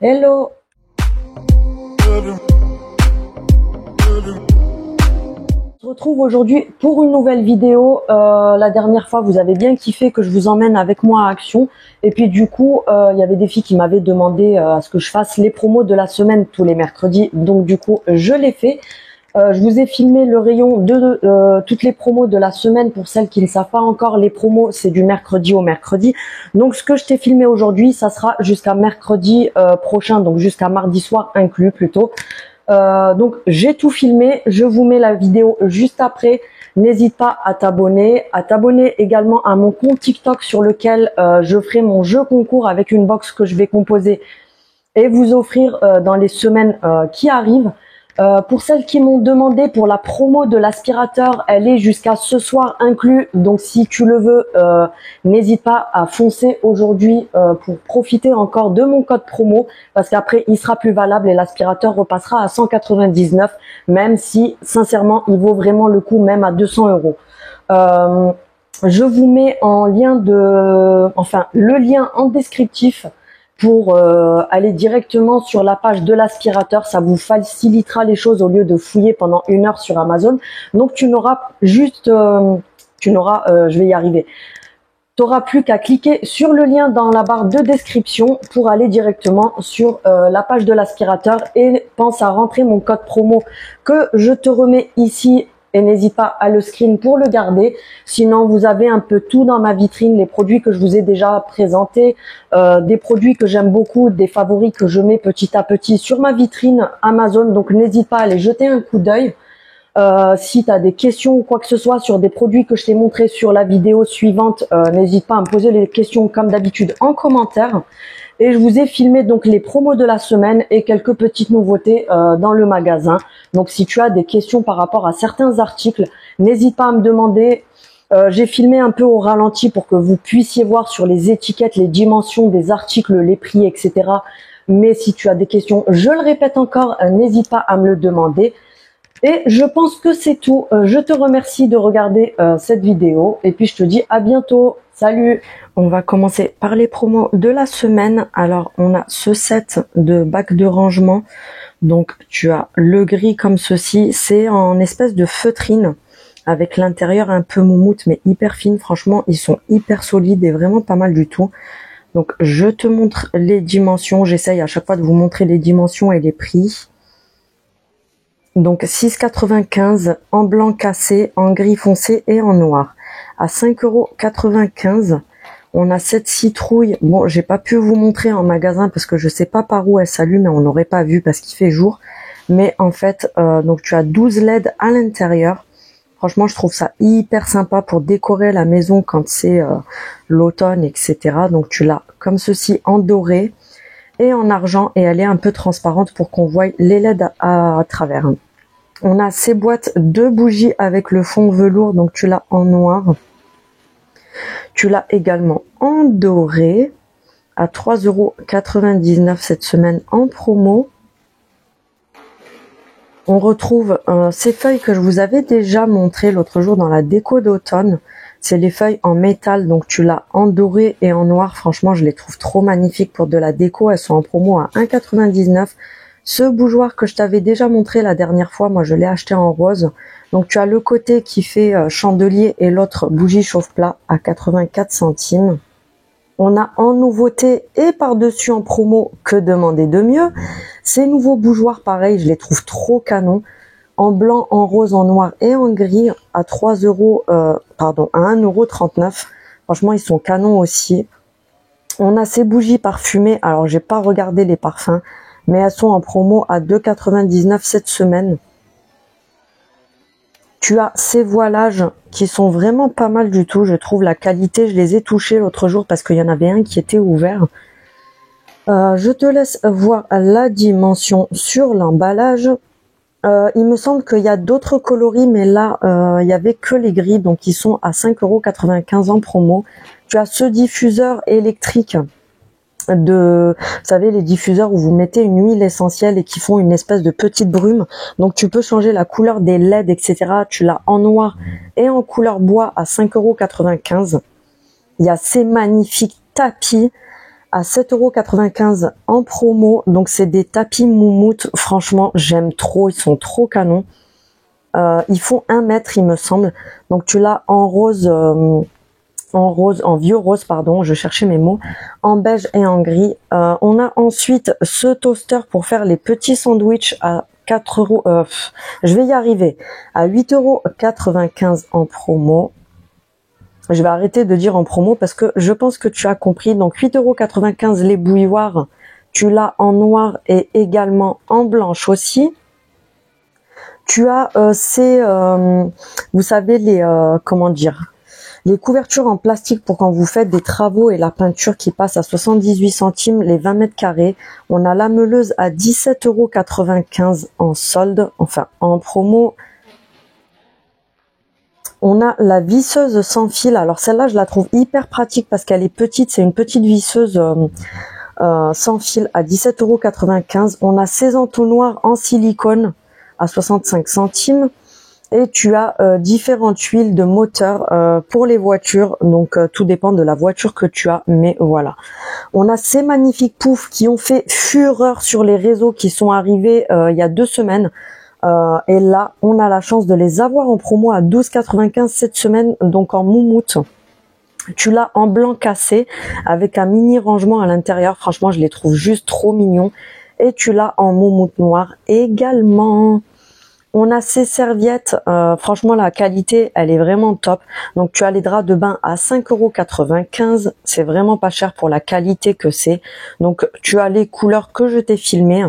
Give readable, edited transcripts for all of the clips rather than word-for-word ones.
Hello! On se retrouve aujourd'hui pour une nouvelle vidéo. La dernière fois, vous avez bien kiffé que je vous emmène avec moi à Action. Et puis du coup, il y avait des filles qui m'avaient demandé à ce que je fasse les promos de la semaine tous les mercredis. Donc du coup, je l'ai fait. Je vous ai filmé le rayon de toutes les promos de la semaine. Pour celles qui ne savent pas encore, les promos, c'est du mercredi au mercredi. Donc ce que je t'ai filmé aujourd'hui, ça sera jusqu'à mercredi prochain, donc jusqu'à mardi soir inclus plutôt. Donc j'ai tout filmé, je vous mets la vidéo juste après. N'hésite pas à t'abonner également à mon compte TikTok sur lequel je ferai mon jeu concours avec une box que je vais composer et vous offrir dans les semaines qui arrivent. Pour celles qui m'ont demandé pour la promo de l'aspirateur, elle est jusqu'à ce soir inclus. Donc si tu le veux, n'hésite pas à foncer aujourd'hui pour profiter encore de mon code promo, parce qu'après il sera plus valable et l'aspirateur repassera à 199, même si sincèrement il vaut vraiment le coup, même à 200 euros. Je vous mets en lien le lien en descriptif pour aller directement sur la page de l'aspirateur. Ça vous facilitera les choses au lieu de fouiller pendant 1 heure sur Amazon. Donc tu n'auras je vais y arriver. Tu n'auras plus qu'à cliquer sur le lien dans la barre de description pour aller directement sur la page de l'aspirateur, et pense à rentrer mon code promo que je te remets ici. Et n'hésite pas à le screen pour le garder. Sinon, vous avez un peu tout dans ma vitrine, les produits que je vous ai déjà présentés, des produits que j'aime beaucoup, des favoris que je mets petit à petit sur ma vitrine Amazon. Donc, n'hésite pas à aller jeter un coup d'œil. Si tu as des questions ou quoi que ce soit sur des produits que je t'ai montré sur la vidéo suivante, n'hésite pas à me poser les questions comme d'habitude en commentaire. Et je vous ai filmé donc les promos de la semaine et quelques petites nouveautés dans le magasin. Donc si tu as des questions par rapport à certains articles, n'hésite pas à me demander. J'ai filmé un peu au ralenti pour que vous puissiez voir sur les étiquettes les dimensions des articles, les prix, etc. Mais si tu as des questions, je le répète encore, n'hésite pas à me le demander. Et je pense que c'est tout. Je te remercie de regarder cette vidéo et puis je te dis à bientôt. Salut! On va commencer par les promos de la semaine. Alors, on a ce set de bacs de rangement. Donc, tu as le gris comme ceci. C'est en espèce de feutrine avec l'intérieur un peu moumoute mais hyper fine. Franchement, ils sont hyper solides et vraiment pas mal du tout. Donc, je te montre les dimensions. J'essaye à chaque fois de vous montrer les dimensions et les prix. Donc 6,95 € en blanc cassé, en gris foncé et en noir. À 5,95 €, on a cette citrouille. Bon, j'ai pas pu vous montrer en magasin parce que je sais pas par où elle s'allume et on n'aurait pas vu parce qu'il fait jour. Mais en fait, donc tu as 12 LED à l'intérieur. Franchement, je trouve ça hyper sympa pour décorer la maison quand c'est l'automne, etc. Donc tu l'as comme ceci en doré et en argent, et elle est un peu transparente pour qu'on voie les LED à travers. On a ces boîtes de bougies avec le fond velours, donc tu l'as en noir. Tu l'as également en doré à 3,99 € cette semaine en promo. On retrouve ces feuilles que je vous avais déjà montrées l'autre jour dans la déco d'automne. C'est les feuilles en métal, donc tu l'as en doré et en noir. Franchement, je les trouve trop magnifiques pour de la déco. Elles sont en promo à 1,99 €. Ce bougeoir que je t'avais déjà montré la dernière fois, moi je l'ai acheté en rose. Donc tu as le côté qui fait chandelier et l'autre bougie chauffe-plat à 84 centimes. On a en nouveauté et par-dessus en promo, que demander de mieux, ces nouveaux bougeoirs, pareil, je les trouve trop canons. En blanc, en rose, en noir et en gris à 1,39 €. Franchement, ils sont canons aussi. On a ces bougies parfumées. Alors, j'ai pas regardé les parfums, mais elles sont en promo à 2,99 € cette semaine. Tu as ces voilages qui sont vraiment pas mal du tout. Je trouve la qualité, je les ai touchés l'autre jour parce qu'il y en avait un qui était ouvert. Je te laisse voir la dimension sur l'emballage. Il me semble qu'il y a d'autres coloris, mais là, il y avait que les gris, donc ils sont à 5,95 € en promo. Tu as ce diffuseur électrique vous savez, les diffuseurs où vous mettez une huile essentielle et qui font une espèce de petite brume. Donc tu peux changer la couleur des LED, etc. Tu l'as en noir et en couleur bois à 5,95 €. Il y a ces magnifiques tapis à 7,95 € en promo. Donc c'est des tapis moumoute. Franchement, j'aime trop. Ils sont trop canons. Ils font 1 mètre, il me semble. Donc tu l'as en rose, en vieux rose, pardon. Je cherchais mes mots. En beige et en gris. On a ensuite ce toaster pour faire les petits sandwichs à 4 €. Je vais y arriver. À 8,95 € en promo. Je vais arrêter de dire en promo parce que je pense que tu as compris. Donc 8,95 € les bouilloires. Tu l'as en noir et également en blanche aussi. Tu as vous savez les comment dire, les couvertures en plastique pour quand vous faites des travaux et la peinture qui passe à 78 centimes les 20 mètres carrés. On a la meuleuse à 17,95 € en solde, enfin en promo. On a la visseuse sans fil. Alors celle-là, je la trouve hyper pratique parce qu'elle est petite. C'est une petite visseuse sans fil à 17,95 €. On a ces entonnoirs en silicone à 65 centimes. Et tu as différentes huiles de moteur pour les voitures. Donc tout dépend de la voiture que tu as. Mais voilà. On a ces magnifiques poufs qui ont fait fureur sur les réseaux, qui sont arrivés il y a 2 semaines. Et là, on a la chance de les avoir en promo à 12,95 € cette semaine, donc en moumoute. Tu l'as en blanc cassé avec un mini rangement à l'intérieur. Franchement, je les trouve juste trop mignons. Et tu l'as en moumoute noire également. On a ces serviettes. Franchement, la qualité, elle est vraiment top. Donc, tu as les draps de bain à 5,95 €. C'est vraiment pas cher pour la qualité que c'est. Donc, tu as les couleurs que je t'ai filmées.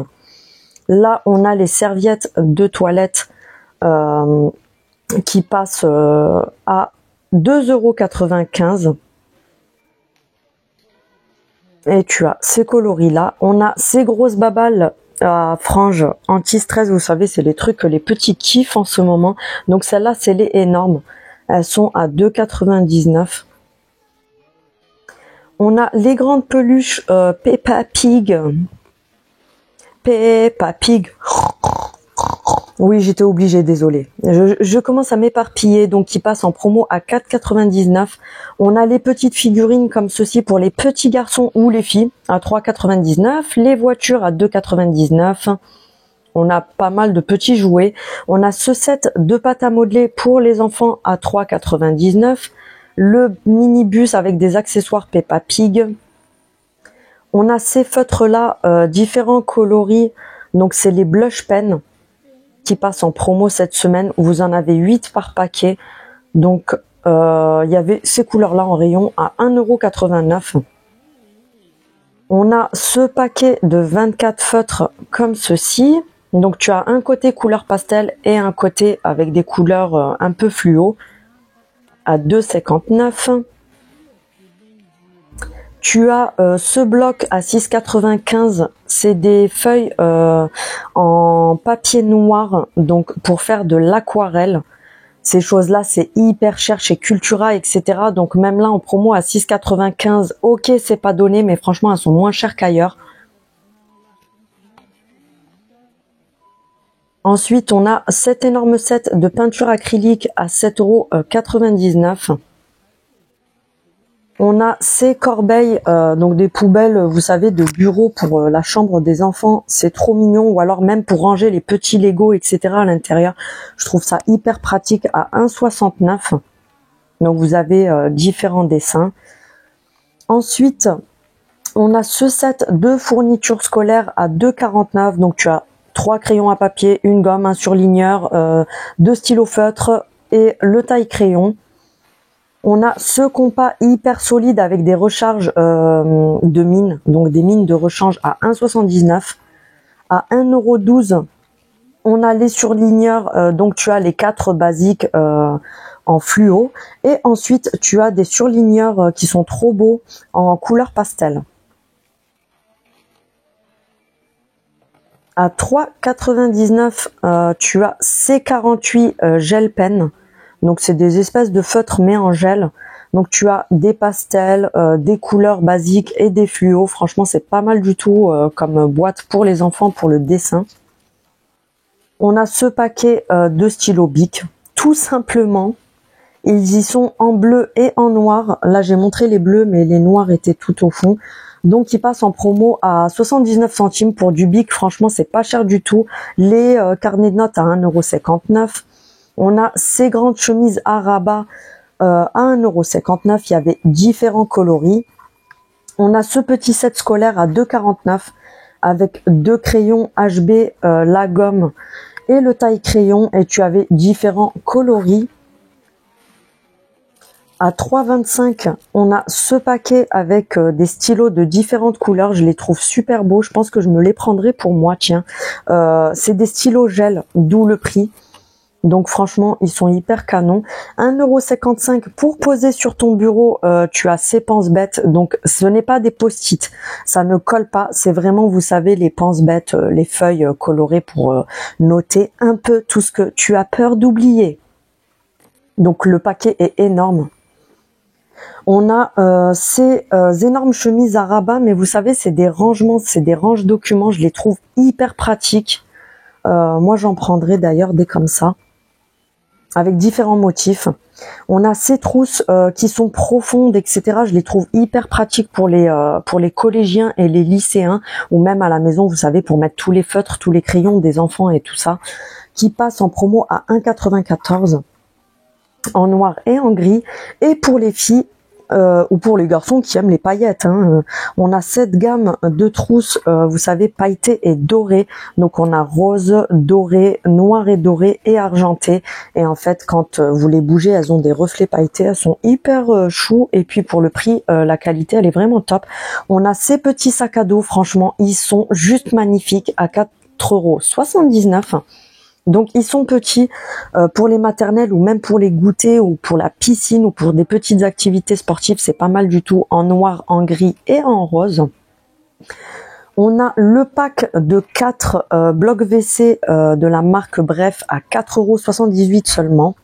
Là, on a les serviettes de toilette qui passent à 2,95 €. Et tu as ces coloris-là. On a ces grosses babales à franges anti-stress. Vous savez, c'est les trucs que les petits kiffent en ce moment. Donc, celles-là, c'est les énormes. Elles sont à 2,99 €. On a les grandes peluches Peppa Pig. Peppa Pig. Oui, j'étais obligée, désolée. Je commence à m'éparpiller, donc qui passe en promo à 4,99 €. On a les petites figurines comme ceci pour les petits garçons ou les filles à 3,99 €. Les voitures à 2,99 €. On a pas mal de petits jouets. On a ce set de pâte à modeler pour les enfants à 3,99 €. Le minibus avec des accessoires Peppa Pig. On a ces feutres-là, différents coloris. Donc, c'est les blush pens qui passent en promo cette semaine. Vous en avez 8 par paquet. Donc, il y avait ces couleurs-là en rayon à 1,89 €. On a ce paquet de 24 feutres comme ceci. Donc, tu as un côté couleur pastel et un côté avec des couleurs un peu fluo à 2,59 €. Tu as ce bloc à 6,95 €. C'est des feuilles en papier noir, donc pour faire de l'aquarelle. Ces choses-là, c'est hyper cher chez Cultura, etc. Donc même là en promo à 6,95 €. Ok, c'est pas donné, mais franchement, elles sont moins chères qu'ailleurs. Ensuite, on a cet énorme set de peinture acrylique à 7,99 €. On a ces corbeilles, donc des poubelles, vous savez, de bureau pour la chambre des enfants. C'est trop mignon. Ou alors même pour ranger les petits Lego, etc. à l'intérieur. Je trouve ça hyper pratique à 1,69 €. Donc vous avez différents dessins. Ensuite, on a ce set de fournitures scolaires à 2,49 €. Donc tu as 3 crayons à papier, une gomme, un surligneur, 2 stylos feutres et le taille-crayon. On a ce compas hyper solide avec des recharges de mines, donc des mines de rechange à 1,79 €. À 1,12 €, on a les surligneurs, donc tu as les 4 basiques en fluo. Et ensuite, tu as des surligneurs qui sont trop beaux en couleur pastel. À 3,99 €, tu as C48 gel pen. Donc c'est des espèces de feutres mais en gel. Donc tu as des pastels, des couleurs basiques et des fluos. Franchement, c'est pas mal du tout comme boîte pour les enfants pour le dessin. On a ce paquet de stylos Bic. Tout simplement, ils y sont en bleu et en noir. Là, j'ai montré les bleus, mais les noirs étaient tout au fond. Donc, il passe en promo à 79 centimes pour du Bic. Franchement, c'est pas cher du tout. Les carnets de notes à 1,59 €. On a ces grandes chemises à rabat à 1,59 €. Il y avait différents coloris. On a ce petit set scolaire à 2,49 € avec 2 crayons HB, la gomme et le taille crayon. Et tu avais différents coloris. À 3,25 €, on a ce paquet avec des stylos de différentes couleurs. Je les trouve super beaux. Je pense que je me les prendrai pour moi, tiens. C'est des stylos gel, d'où le prix. Donc franchement, ils sont hyper canons. 1,55 € pour poser sur ton bureau. Tu as ces pense-bêtes. Donc ce n'est pas des post-it. Ça ne colle pas. C'est vraiment, vous savez, les pense-bêtes, les feuilles colorées pour noter un peu tout ce que tu as peur d'oublier. Donc le paquet est énorme. On a ces énormes chemises à rabat, mais vous savez, c'est des rangements, c'est des ranges documents. Je les trouve hyper pratiques. Moi, j'en prendrai d'ailleurs des comme ça, avec différents motifs. On a ces trousses qui sont profondes, etc. Je les trouve hyper pratiques pour les collégiens et les lycéens, ou même à la maison, vous savez, pour mettre tous les feutres, tous les crayons des enfants et tout ça, qui passent en promo à 1,94 € en noir et en gris. Et pour les filles ou pour les garçons qui aiment les paillettes, on a cette gamme de trousses, vous savez, pailletées et dorées. Donc on a rose, doré, noir et doré et argenté. Et en fait, quand vous les bougez, elles ont des reflets pailletés, elles sont hyper chou. Et puis pour le prix, la qualité, elle est vraiment top. On a ces petits sacs à dos, franchement, ils sont juste magnifiques à 4,79 €. Donc ils sont petits pour les maternelles ou même pour les goûters ou pour la piscine ou pour des petites activités sportives, c'est pas mal du tout, en noir, en gris et en rose. On a le pack de 4 blocs WC de la marque Bref à 4,78 € seulement.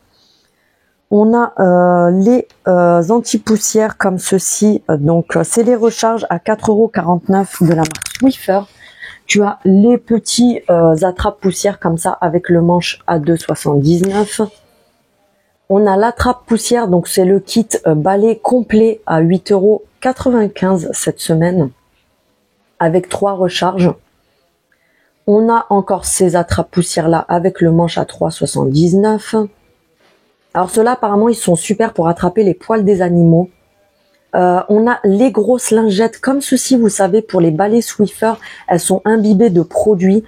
On a les anti-poussières comme ceci, donc c'est les recharges à 4,49 € de la marque Swiffer. Tu as les petits attrape-poussières comme ça avec le manche à 2,79 €. On a l'attrape-poussière, donc c'est le kit balai complet à 8,95 € cette semaine avec 3 recharges. On a encore ces attrape-poussières là avec le manche à 3,79 €. Alors ceux-là apparemment ils sont super pour attraper les poils des animaux. On a les grosses lingettes comme ceci, vous savez, pour les balais Swiffer, elles sont imbibées de produits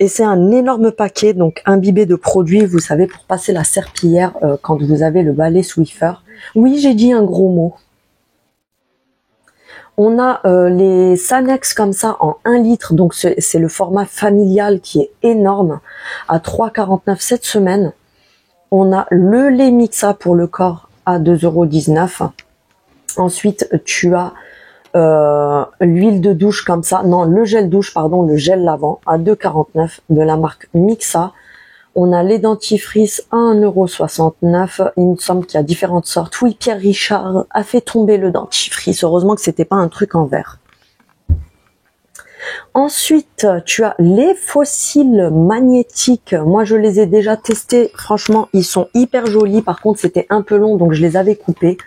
et c'est un énorme paquet, donc imbibé de produits, vous savez, pour passer la serpillière quand vous avez le balai Swiffer. Oui, j'ai dit un gros mot. On a les Sanex comme ça en 1 litre, donc c'est le format familial qui est énorme, à 3,49 € cette semaine. On a le lait Mixa pour le corps à 2,19 €. Ensuite, tu as l'huile de douche comme ça, non, le gel douche, pardon, le gel lavant à 2,49 € de la marque Mixa. On a les dentifrices à 1,69 €. Il me semble qu'il y a différentes sortes. Oui, Pierre Richard a fait tomber le dentifrice. Heureusement que c'était pas un truc en verre. Ensuite, tu as les fossiles magnétiques. Moi, je les ai déjà testés. Franchement, ils sont hyper jolis. Par contre, c'était un peu long, donc je les avais coupés.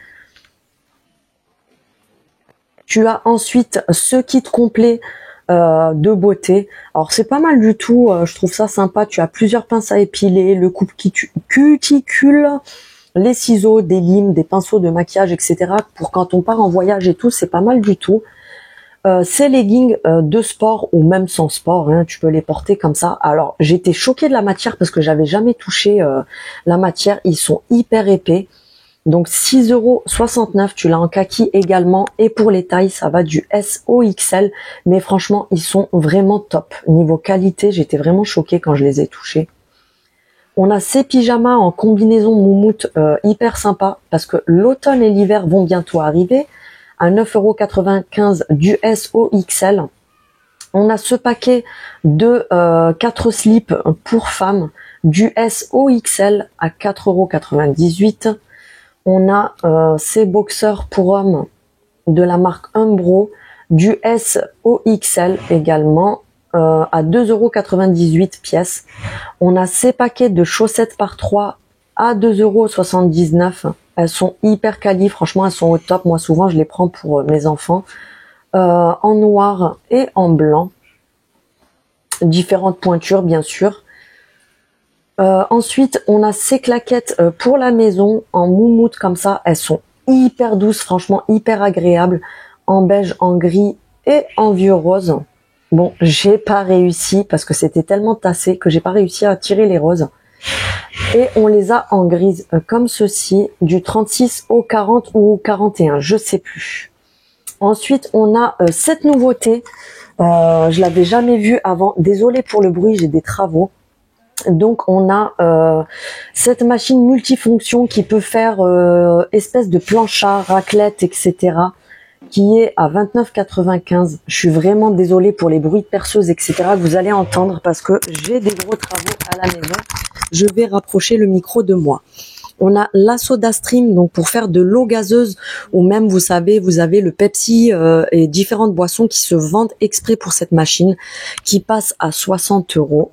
Tu as ensuite ce kit complet de beauté. Alors, c'est pas mal du tout. Je trouve ça sympa. Tu as plusieurs pinces à épiler, le coupe-cuticule, les ciseaux, des limes, des pinceaux de maquillage, etc. Pour quand on part en voyage et tout, c'est pas mal du tout. Ces leggings de sport ou même sans sport, tu peux les porter comme ça. Alors j'étais choquée de la matière parce que j'avais jamais touché la matière. Ils sont hyper épais. Donc 6,69 €. Tu l'as en kaki également. Et pour les tailles, ça va du S au XL. Mais franchement, ils sont vraiment top. Niveau qualité, j'étais vraiment choquée quand je les ai touchés. On a ces pyjamas en combinaison moumoute hyper sympa parce que l'automne et l'hiver vont bientôt arriver. À 9,95 € du S au XL. On a ce paquet de 4 slips pour femmes du S au XL à 4,98 €. On a ces boxers pour hommes de la marque Umbro du S au XL également à 2,98 € pièce. On a ces paquets de chaussettes par 3 à 2,79 €. Elles sont hyper quali, franchement elles sont au top. Moi souvent je les prends pour mes enfants. En noir et en blanc. Différentes pointures bien sûr. Ensuite on a ces claquettes pour la maison en moumoute comme ça. Elles sont hyper douces, franchement hyper agréables. En beige, en gris et en vieux rose. Bon, j'ai pas réussi parce que c'était tellement tassé que j'ai pas réussi à tirer les roses. Et on les a en grise comme ceci, du 36 au 40 ou au 41, je sais plus. Ensuite, on a cette nouveauté. Je l'avais jamais vue avant. Désolée pour le bruit, j'ai des travaux. Donc, on a cette machine multifonction qui peut faire espèce de planchard, raclette, etc. qui est à 29,95. Je suis vraiment désolée pour les bruits de perceuse, etc. que vous allez entendre parce que j'ai des gros travaux à la maison. Je vais rapprocher le micro de moi. On a la SodaStream, donc pour faire de l'eau gazeuse, ou même, vous savez, vous avez le Pepsi et différentes boissons qui se vendent exprès pour cette machine, qui passe à 60 €.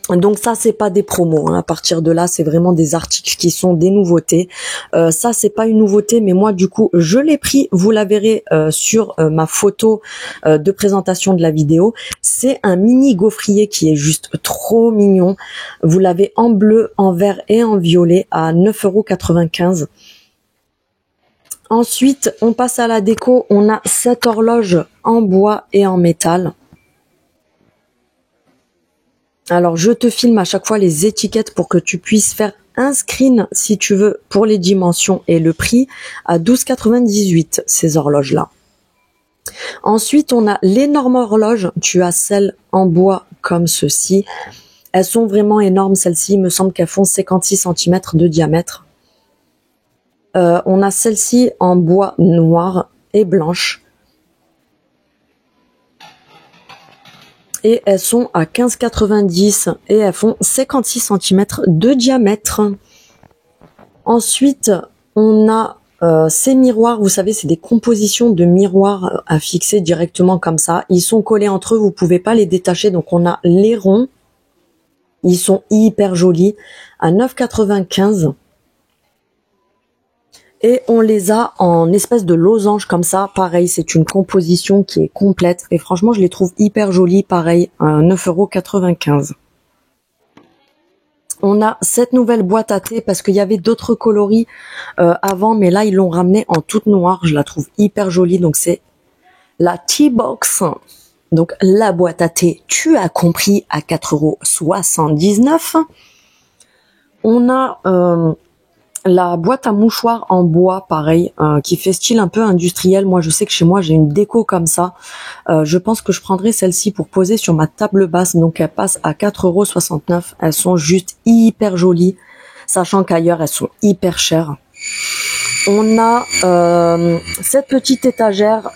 Donc ça, c'est pas des promos, hein. À partir de là, c'est vraiment des articles qui sont des nouveautés. Ça, c'est pas une nouveauté, mais moi, du coup, je l'ai pris. Vous la verrez sur ma photo de présentation de la vidéo. C'est un mini gaufrier qui est juste trop mignon. Vous l'avez en bleu, en vert et en violet à 9,95 €. Ensuite, on passe à la déco. On a cette horloge en bois et en métal. Alors, je te filme à chaque fois les étiquettes pour que tu puisses faire un screen, si tu veux, pour les dimensions et le prix à 12,98 ces horloges-là. Ensuite, on a l'énorme horloge. Tu as celles en bois comme ceci. Elles sont vraiment énormes, celles-ci. Il me semble qu'elles font 56 cm de diamètre. On a celle-ci en bois noir et blanche. Et elles sont à 15,90 et elles font 56 cm de diamètre. Ensuite, on a ces miroirs, vous savez, c'est des compositions de miroirs à fixer directement comme ça. Ils sont collés entre eux, vous pouvez pas les détacher. Donc on a les ronds. Ils sont hyper jolis à 9,95. Et on les a en espèce de losange comme ça. Pareil, c'est une composition qui est complète. Et franchement, je les trouve hyper jolies. Pareil, à 9,95 €. On a cette nouvelle boîte à thé parce qu'il y avait d'autres coloris avant. Mais là, ils l'ont ramenée en toute noire. Je la trouve hyper jolie. Donc, c'est la Tea Box. Donc, la boîte à thé, tu as compris, à 4,79 €. On a... la boîte à mouchoirs en bois, pareil, qui fait style un peu industriel. Moi, je sais que chez moi, j'ai une déco comme ça. Je pense que je prendrai celle-ci pour poser sur ma table basse. Donc, elle passe à 4,69 €. Elles sont juste hyper jolies, sachant qu'ailleurs, elles sont hyper chères. On a cette petite étagère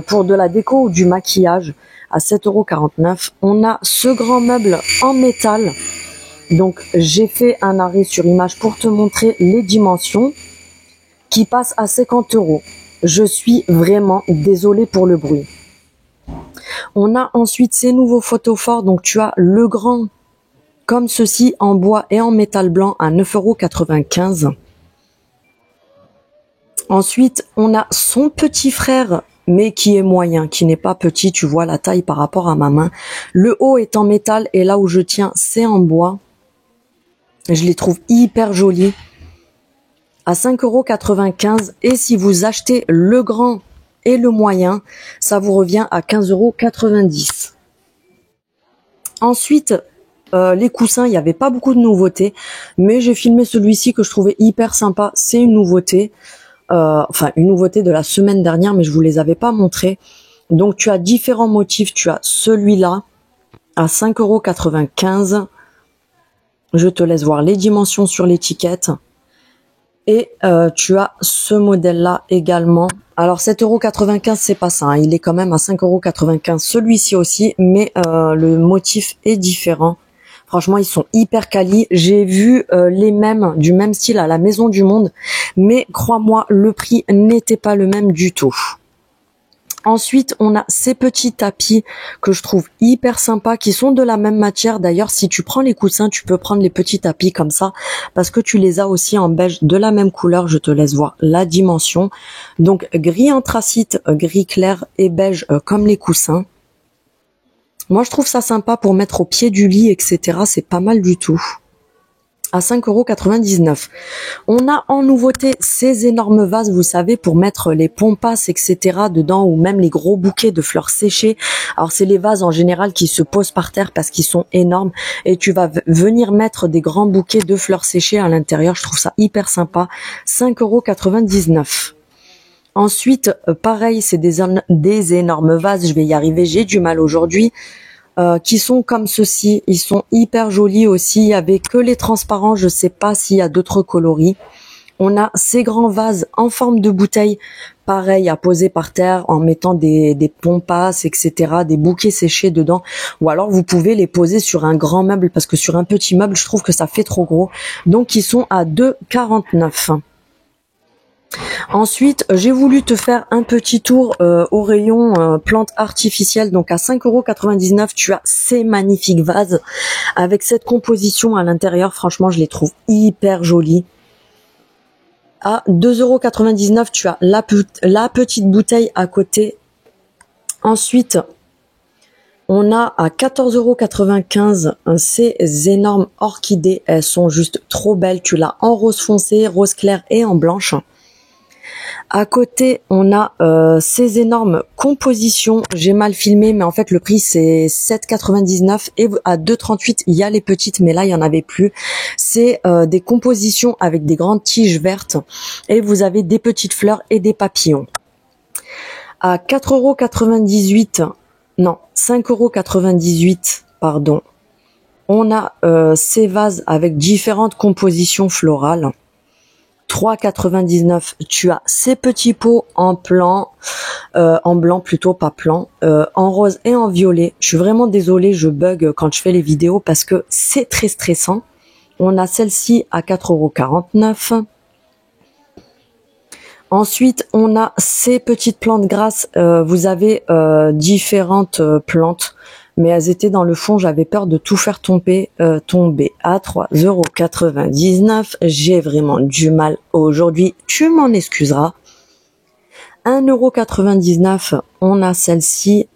pour de la déco ou du maquillage à 7,49 €. On a ce grand meuble en métal. Donc, j'ai fait un arrêt sur image pour te montrer les dimensions qui passent à 50 €. Je suis vraiment désolée pour le bruit. On a ensuite ces nouveaux photophores. Donc, tu as le grand comme ceci en bois et en métal blanc à 9,95 €. Ensuite, on a son petit frère, mais qui est moyen, qui n'est pas petit. Tu vois la taille par rapport à ma main. Le haut est en métal et là où je tiens, c'est en bois. Je les trouve hyper jolis à 5,95 €. Et si vous achetez le grand et le moyen, ça vous revient à 15,90 €. Ensuite, les coussins, il n'y avait pas beaucoup de nouveautés, mais j'ai filmé celui-ci que je trouvais hyper sympa. C'est une nouveauté, enfin une nouveauté de la semaine dernière, mais je vous les avais pas montrés. Donc tu as différents motifs. Tu as celui-là à 5,95 €. Je te laisse voir les dimensions sur l'étiquette. Et tu as ce modèle-là également. Alors 7,95 €, c'est pas ça, hein. Il est quand même à 5,95 €. Celui-ci aussi, mais le motif est différent. Franchement, ils sont hyper quali. J'ai vu les mêmes, du même style à la Maison du Monde. Mais crois-moi, le prix n'était pas le même du tout. Ensuite, on a ces petits tapis que je trouve hyper sympas, qui sont de la même matière. D'ailleurs, si tu prends les coussins, tu peux prendre les petits tapis comme ça, parce que tu les as aussi en beige de la même couleur. Je te laisse voir la dimension. Donc, gris anthracite, gris clair et beige comme les coussins. Moi, je trouve ça sympa pour mettre au pied du lit, etc. C'est pas mal du tout. À 5,99 €. On a en nouveauté ces énormes vases, vous savez, pour mettre les pompasses, etc. dedans, ou même les gros bouquets de fleurs séchées. Alors, c'est les vases en général qui se posent par terre parce qu'ils sont énormes, et tu vas venir mettre des grands bouquets de fleurs séchées à l'intérieur. Je trouve ça hyper sympa. 5,99 €. Ensuite, pareil, c'est des énormes vases. Je vais y arriver, j'ai du mal aujourd'hui. Qui sont comme ceci. Ils sont hyper jolis aussi. Il y avait que les transparents. Je sais pas s'il y a d'autres coloris. On a ces grands vases en forme de bouteille. Pareil, à poser par terre en mettant des pompasses, etc. Des bouquets séchés dedans. Ou alors, vous pouvez les poser sur un grand meuble, parce que sur un petit meuble, je trouve que ça fait trop gros. Donc, ils sont à 2,49 €. Ensuite, j'ai voulu te faire un petit tour au rayon plantes artificielles. Donc à 5,99 €, tu as ces magnifiques vases avec cette composition à l'intérieur. Franchement, je les trouve hyper jolis. À 2,99 €, tu as la petite bouteille à côté. Ensuite, on a à 14,95 € ces énormes orchidées. Elles sont juste trop belles. Tu l'as en rose foncé, rose clair et en blanche. À côté, on a ces énormes compositions. J'ai mal filmé, mais en fait, le prix, c'est 7,99 € et à 2,38 €, il y a les petites, mais là, il y en avait plus. C'est des compositions avec des grandes tiges vertes et vous avez des petites fleurs et des papillons. À 4,98 €, non, 5,98 €, pardon, on a ces vases avec différentes compositions florales. 3,99 €, tu as ces petits pots en blanc plutôt, pas plan, en rose et en violet. Je suis vraiment désolée, je bug quand je fais les vidéos parce que c'est très stressant. On a celle-ci à 4,49 €. Ensuite, on a ces petites plantes grasses. Vous avez différentes plantes, mais elles étaient dans le fond. J'avais peur de tout faire tomber à 3,99 €. J'ai vraiment du mal aujourd'hui. Tu m'en excuseras. 1,99 €. On a celle-ci.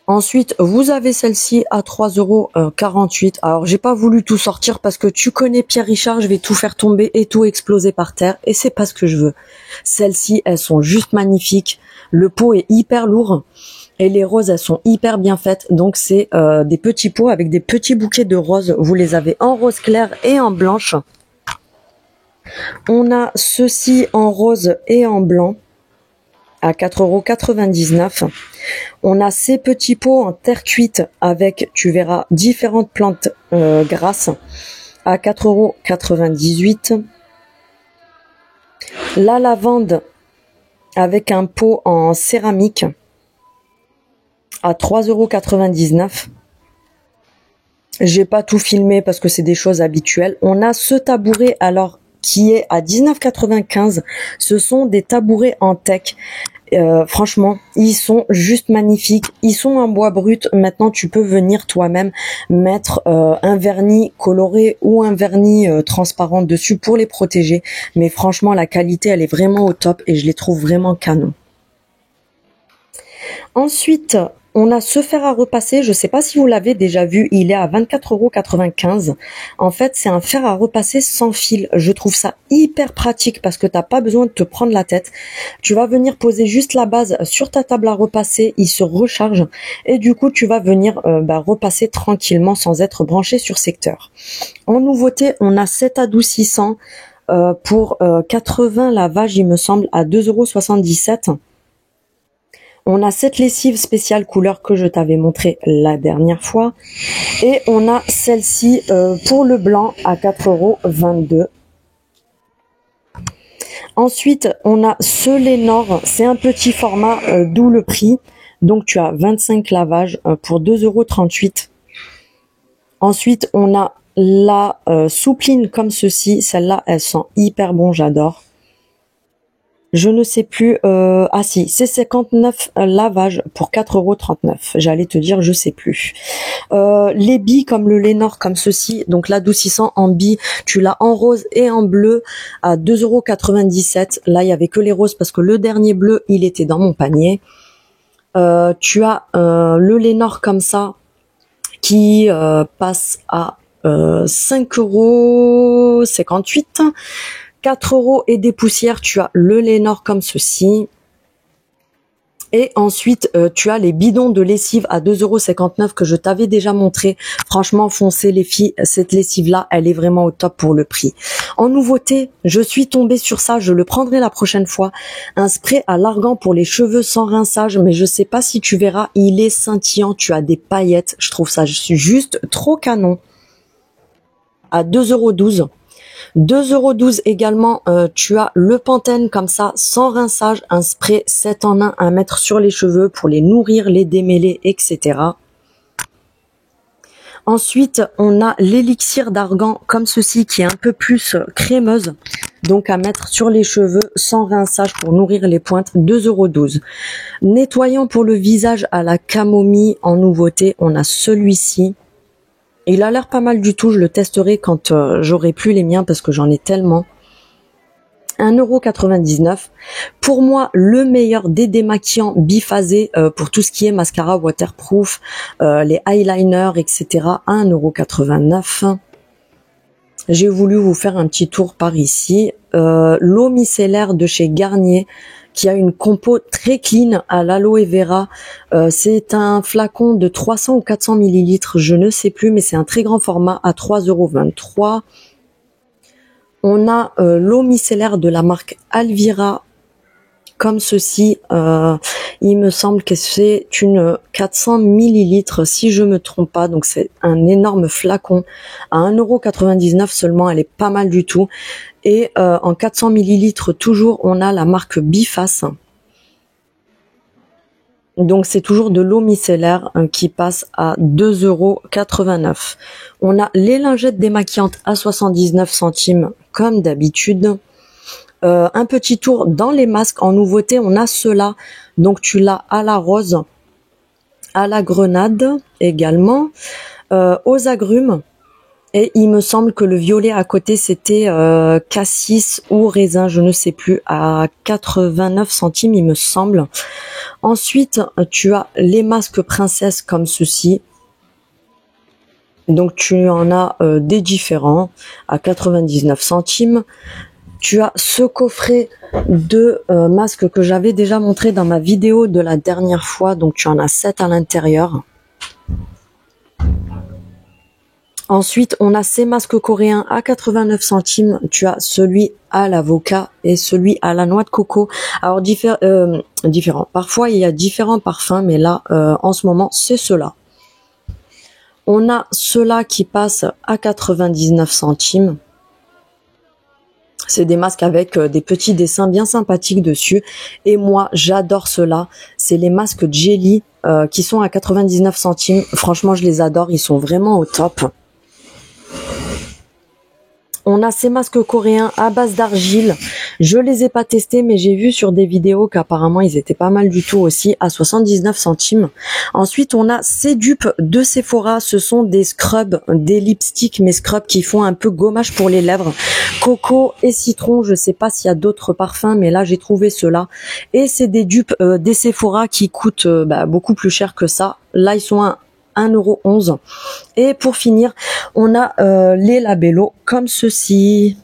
Ensuite, vous avez celle-ci à 3,48 €. Alors, j'ai pas voulu tout sortir parce que tu connais Pierre Richard, je vais tout faire tomber et tout exploser par terre et c'est pas ce que je veux. Celles-ci, elles sont juste magnifiques. Le pot est hyper lourd et les roses, elles sont hyper bien faites. Donc, c'est des petits pots avec des petits bouquets de roses. Vous les avez en rose clair et en blanche. On a ceci en rose et en blanc à 4,99 €. On a ces petits pots en terre cuite avec, tu verras, différentes plantes grasses à 4,98 €. La lavande avec un pot en céramique à 3,99 €. J'ai pas tout filmé parce que c'est des choses habituelles. On a ce tabouret alors qui est à 19,95 €. Ce sont des tabourets en teck. Franchement, ils sont juste magnifiques. Ils sont en bois brut. Maintenant, tu peux venir toi-même mettre un vernis coloré ou un vernis transparent dessus pour les protéger. Mais franchement, la qualité, elle est vraiment au top et je les trouve vraiment canon. Ensuite, on a ce fer à repasser, je ne sais pas si vous l'avez déjà vu, il est à 24,95 €. En fait, c'est un fer à repasser sans fil. Je trouve ça hyper pratique parce que tu n'as pas besoin de te prendre la tête. Tu vas venir poser juste la base sur ta table à repasser, il se recharge et du coup, tu vas venir repasser tranquillement sans être branché sur secteur. En nouveauté, on a cet adoucissant pour 80 lavages, il me semble, à 2,77 €. On a cette lessive spéciale couleur que je t'avais montré la dernière fois. Et on a celle-ci pour le blanc à 4,22 €. Ensuite, on a ce Lénore. C'est un petit format, d'où le prix. Donc, tu as 25 lavages pour 2,38 €. Ensuite, on a la soupline comme ceci. Celle-là, elle sent hyper bon, j'adore. Je ne sais plus. Ah si, c'est 59 lavages pour 4,39 €. J'allais te dire, je sais plus. Les billes comme le Lénore, comme ceci. Donc l'adoucissant en billes, tu l'as en rose et en bleu à 2,97 €. Là, il y avait que les roses parce que le dernier bleu, il était dans mon panier. Tu as le Lénore comme ça qui passe à 5,58 €. 4 € et des poussières, tu as le Lénore comme ceci. Et ensuite, tu as les bidons de lessive à 2,59 € que je t'avais déjà montré. Franchement, foncez les filles, cette lessive-là, elle est vraiment au top pour le prix. En nouveauté, je suis tombée sur ça, je le prendrai la prochaine fois. Un spray à l'argan pour les cheveux sans rinçage, mais je sais pas si tu verras, il est scintillant, tu as des paillettes. Je trouve ça juste trop canon. À 2,12 €. 2,12 € également, tu as le Pantene comme ça, sans rinçage, un spray 7 en 1 à mettre sur les cheveux pour les nourrir, les démêler, etc. Ensuite, on a l'élixir d'argan comme ceci qui est un peu plus crémeuse, donc à mettre sur les cheveux sans rinçage pour nourrir les pointes, 2,12 €. Nettoyant pour le visage à la camomille en nouveauté, on a celui-ci. Il a l'air pas mal du tout, je le testerai quand j'aurai plus les miens parce que j'en ai tellement. 1,99 €. Pour moi, le meilleur des démaquillants biphasés pour tout ce qui est mascara waterproof, les eyeliners, etc. 1,89 €. J'ai voulu vous faire un petit tour par ici. L'eau micellaire de chez Garnier, qui a une compo très clean à l'aloe vera. C'est un flacon de 300 ou 400 millilitres, je ne sais plus, mais c'est un très grand format à 3,23 €. On a l'eau micellaire de la marque Alvira, comme ceci. Il me semble que c'est une 400 millilitres, si je me trompe pas. Donc c'est un énorme flacon à 1,99 € seulement. Elle est pas mal du tout. Et en 400 millilitres toujours, on a la marque Biface. Donc c'est toujours de l'eau micellaire qui passe à 2,89 €. On a les lingettes démaquillantes à 79 centimes comme d'habitude. Un petit tour dans les masques. En nouveauté, on a ceux-là. Donc tu l'as à la rose, à la grenade également, aux agrumes. Et il me semble que le violet à côté, c'était cassis ou raisin, je ne sais plus, à 89 centimes, il me semble. Ensuite, tu as les masques princesses comme ceci. Donc, tu en as des différents à 99 centimes. Tu as ce coffret de masques que j'avais déjà montré dans ma vidéo de la dernière fois. Donc, tu en as 7 à l'intérieur. Ensuite, on a ces masques coréens à 89 centimes. Tu as celui à l'avocat et celui à la noix de coco. Alors, différents. Parfois, il y a différents parfums, mais là, en ce moment, c'est ceux-là. On a ceux-là qui passent à 99 centimes. C'est des masques avec des petits dessins bien sympathiques dessus. Et moi, j'adore ceux-là. C'est les masques Jelly qui sont à 99 centimes. Franchement, je les adore. Ils sont vraiment au top. On a ces masques coréens à base d'argile. Je les ai pas testés, mais j'ai vu sur des vidéos qu'apparemment ils étaient pas mal du tout aussi, à 79 centimes. Ensuite, on a ces dupes de Sephora. Ce sont des scrubs, des lipsticks, mais scrubs qui font un peu gommage pour les lèvres. Coco et citron. Je sais pas s'il y a d'autres parfums, mais là j'ai trouvé ceux-là. Et c'est des dupes des Sephora qui coûtent beaucoup plus cher que ça. Là, ils sont à 1,11 €. Et pour finir, on a les labellos comme ceci.